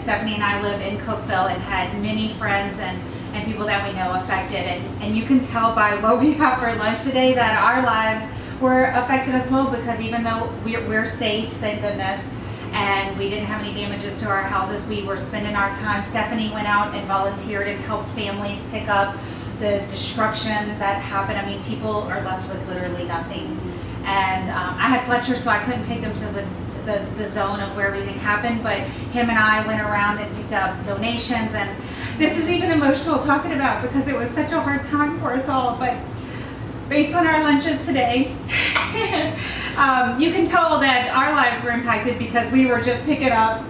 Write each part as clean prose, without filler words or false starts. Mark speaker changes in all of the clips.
Speaker 1: Stephanie and I live in Cookeville and had many friends and people that we know affected. And you can tell by what we have for lunch today that our lives were affected as well, because even though we're safe, thank goodness, and we didn't have any damages to our houses, we were spending our time. Stephanie went out and volunteered and helped families pick up the destruction that happened. I mean, people are left with literally nothing. And I had Fletcher, so I couldn't take them to the zone of where everything happened, but him and I went around and picked up donations. And this is even emotional talking about, because it was such a hard time for us all. But based on our lunches today, you can tell that our lives were impacted because we were just picking up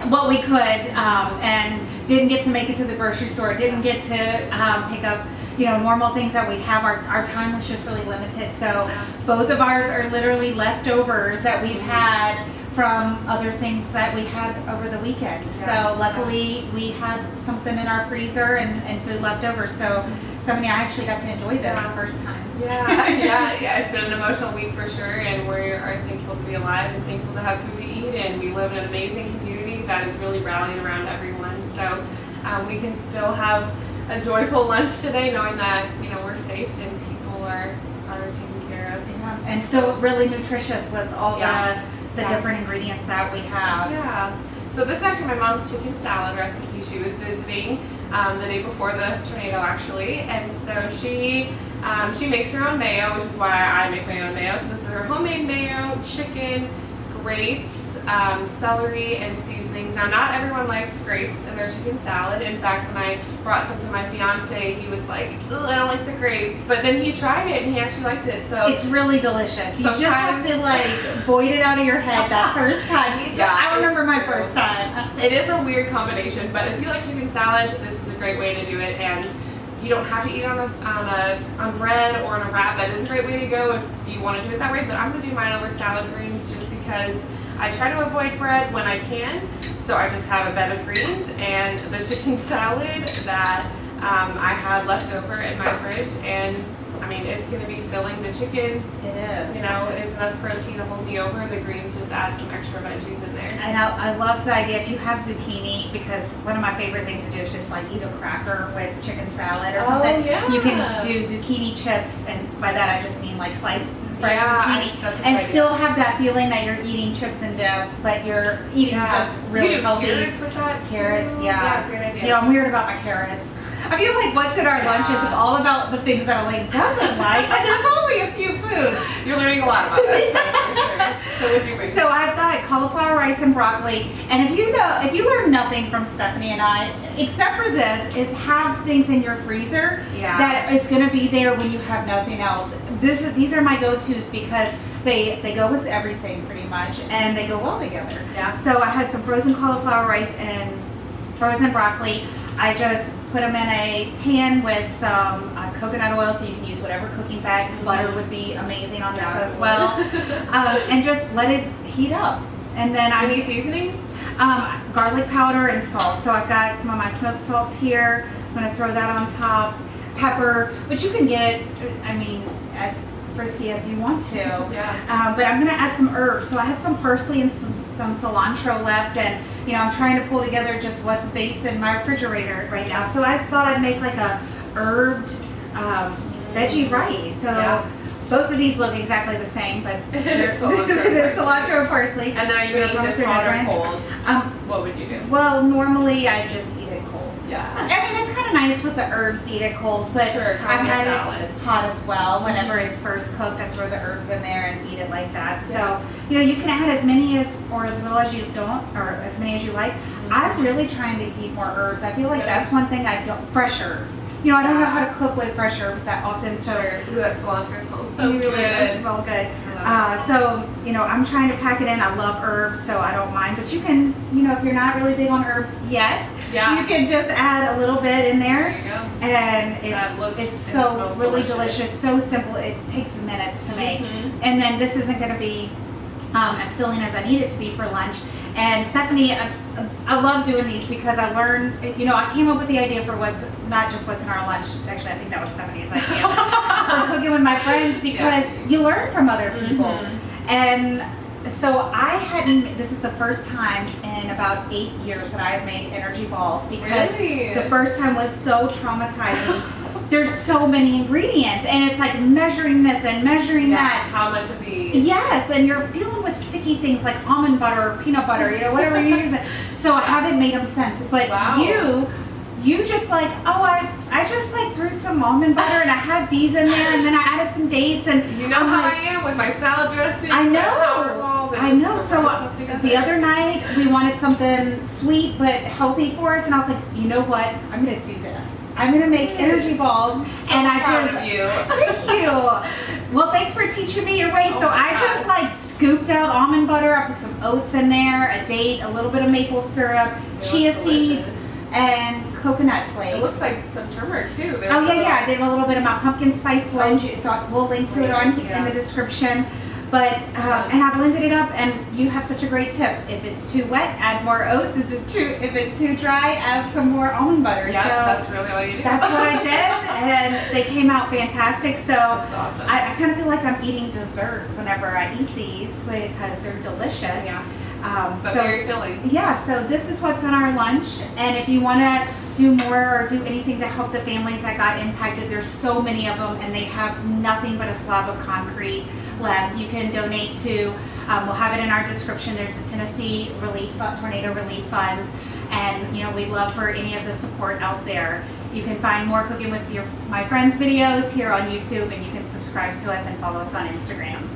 Speaker 1: what we could, and didn't get to make it to the grocery store, didn't get to pick up normal things that we'd have. Our time was just really limited. So both of ours are literally leftovers that we've had from other things that we had over the weekend. So luckily we had something in our freezer and food left over. So Stephanie, I actually got to enjoy this the first time.
Speaker 2: Yeah, it's been an emotional week for sure, and we are thankful to be alive and thankful to have food to eat, and we live in an amazing community that is really rallying around everyone. So we can still have a joyful lunch today, knowing that we're safe and people are taken care of.
Speaker 1: Yeah. And still really nutritious with all the different ingredients that we have.
Speaker 2: Yeah. So this is actually my mom's chicken salad recipe. She was visiting the day before the tornado, actually, and so she makes her own mayo, which is why I make my own mayo. So this is her homemade mayo, chicken, grapes, celery, and seasonings. Now, not everyone likes grapes in their chicken salad. In fact, when I brought some to my fiance, he was like, "Ugh, I don't like the grapes." But then he tried it and he actually liked it. So
Speaker 1: it's really delicious. You just have to void it out of your head that first time. I remember my first time.
Speaker 2: It is a weird combination, but if you like chicken salad, this is a great way to do it. And you don't have to eat on bread or on a wrap. That is a great way to go if you want to do it that way. But I'm going to do mine over salad greens just because I try to avoid bread when I can. So I just have a bed of greens and the chicken salad that I had left over in my fridge. And I mean, it's going to be filling. The chicken,
Speaker 1: it is.
Speaker 2: Is enough protein to hold me over. The greens just add some extra veggies in there.
Speaker 1: And I love the idea if you have zucchini, because one of my favorite things to do is just like eat a cracker with chicken salad or something.
Speaker 2: Yeah.
Speaker 1: You can do zucchini chips, and by that I just mean like sliced fresh zucchini,
Speaker 2: that's a
Speaker 1: and
Speaker 2: good
Speaker 1: still
Speaker 2: idea.
Speaker 1: have that feeling that you're eating chips and dip, but you're eating just really
Speaker 2: you do
Speaker 1: healthy.
Speaker 2: Carrots with that.
Speaker 1: Carrots,
Speaker 2: Yeah, great idea.
Speaker 1: I'm weird about my carrots. I feel like what's in our lunches is all about the things that Elaine doesn't like, and there's only a few foods.
Speaker 2: You're learning a lot about this. For sure. So what'd you bring?
Speaker 1: So I've got cauliflower rice and broccoli, and if you learn nothing from Stephanie and I, except for this, is have things in your freezer that is going to be there when you have nothing else. These are my go-tos because they go with everything pretty much, and they go well together.
Speaker 2: Yeah.
Speaker 1: So I had some frozen cauliflower rice and frozen broccoli. I just put them in a pan with some coconut oil, so you can use whatever cooking fat. Butter would be amazing on this as well. And just let it heat up. And then
Speaker 2: Any seasonings?
Speaker 1: Garlic powder and salt. So I've got some of my smoked salts here. I'm going to throw that on top. Pepper, which you can get, as frisky as you want to.
Speaker 2: Yeah.
Speaker 1: But I'm going to add some herbs. So I have some parsley and some cilantro left, and I'm trying to pull together just what's based in my refrigerator right now. So I thought I'd make like a herbed veggie rice. So both of these look exactly the same, but they're cilantro and parsley.
Speaker 2: And then are you going to eat this hot or cold? What would you do?
Speaker 1: Well, normally I just eat it cold.
Speaker 2: Yeah.
Speaker 1: I mean, it's kind of nice with the herbs to eat it cold, but I've had it hot as well. Whenever it's first cooked, I throw the herbs in there and eat it like that. So, you can add as many as little as you don't, or as many as you like. I'm really trying to eat more herbs. I feel like that's one thing I don't, fresh herbs. I don't know how to cook with fresh herbs that often, so.
Speaker 2: Ooh, that cilantro smells so good.
Speaker 1: It smells good. I'm trying to pack it in. I love herbs, so I don't mind. But you can, if you're not really big on herbs yet, you can just add a little bit in there.
Speaker 2: There you go.
Speaker 1: And it's so really delicious, so simple. It takes minutes to make. And then this isn't going to be as filling as I need it to be for lunch. And Stephanie, I love doing these because I learned, I came up with the idea for not just what's in our lunch. Actually, I think that was Stephanie's idea. For cooking with my friends, because you learn from other people. And So I hadn't, this is the first time in about 8 years that I've made energy balls because
Speaker 2: Really?
Speaker 1: the first time was so traumatizing. There's so many ingredients and it's like measuring this and measuring that.
Speaker 2: How much of the...
Speaker 1: Yes, and you're dealing with sticky things like almond butter or peanut butter, you know, whatever you're using. So I haven't made them sense. But
Speaker 2: Wow.
Speaker 1: you just like, oh, I just like threw some almond butter and I had these in there and then I added some dates and
Speaker 2: You know how I am with my salad dressing.
Speaker 1: I
Speaker 2: my powder
Speaker 1: know.
Speaker 2: balls, and
Speaker 1: I
Speaker 2: just
Speaker 1: know.
Speaker 2: throw
Speaker 1: So
Speaker 2: stuff together.
Speaker 1: the other night we wanted something sweet but healthy for us, and I was like, you know what? I'm gonna do this. I'm gonna make energy balls,
Speaker 2: So
Speaker 1: and I
Speaker 2: proud
Speaker 1: just
Speaker 2: of you.
Speaker 1: thank you. Well, thanks for teaching me your way.
Speaker 2: Oh
Speaker 1: So
Speaker 2: my
Speaker 1: I
Speaker 2: gosh.
Speaker 1: just like scooped out almond butter. I put some oats in there, a date, a little bit of maple syrup,
Speaker 2: They
Speaker 1: chia
Speaker 2: look
Speaker 1: seeds,
Speaker 2: delicious.
Speaker 1: and coconut flakes.
Speaker 2: It looks like some turmeric too.
Speaker 1: Oh yeah. I did a little bit of my pumpkin spice blend. It's on, we'll link to it on in the description. But and I blended it up, and you have such a great tip. If it's too wet, add more oats. If it's too dry, add some more almond butter.
Speaker 2: Yeah,
Speaker 1: so
Speaker 2: that's really all you do.
Speaker 1: that's what I did, and they came out fantastic. So
Speaker 2: That's awesome.
Speaker 1: I kind of feel like I'm eating dessert whenever I eat these because they're delicious.
Speaker 2: Yeah. But
Speaker 1: So
Speaker 2: very filling.
Speaker 1: yeah, so this is what's on our lunch, and if you want to do more or do anything to help the families that got impacted, there's so many of them, and they have nothing but a slab of concrete left. You can donate to, we'll have it in our description, there's the Tennessee Tornado Relief Fund, and you know, we'd love for any of the support out there. You can find more Cooking with My Friends videos here on YouTube, and you can subscribe to us and follow us on Instagram.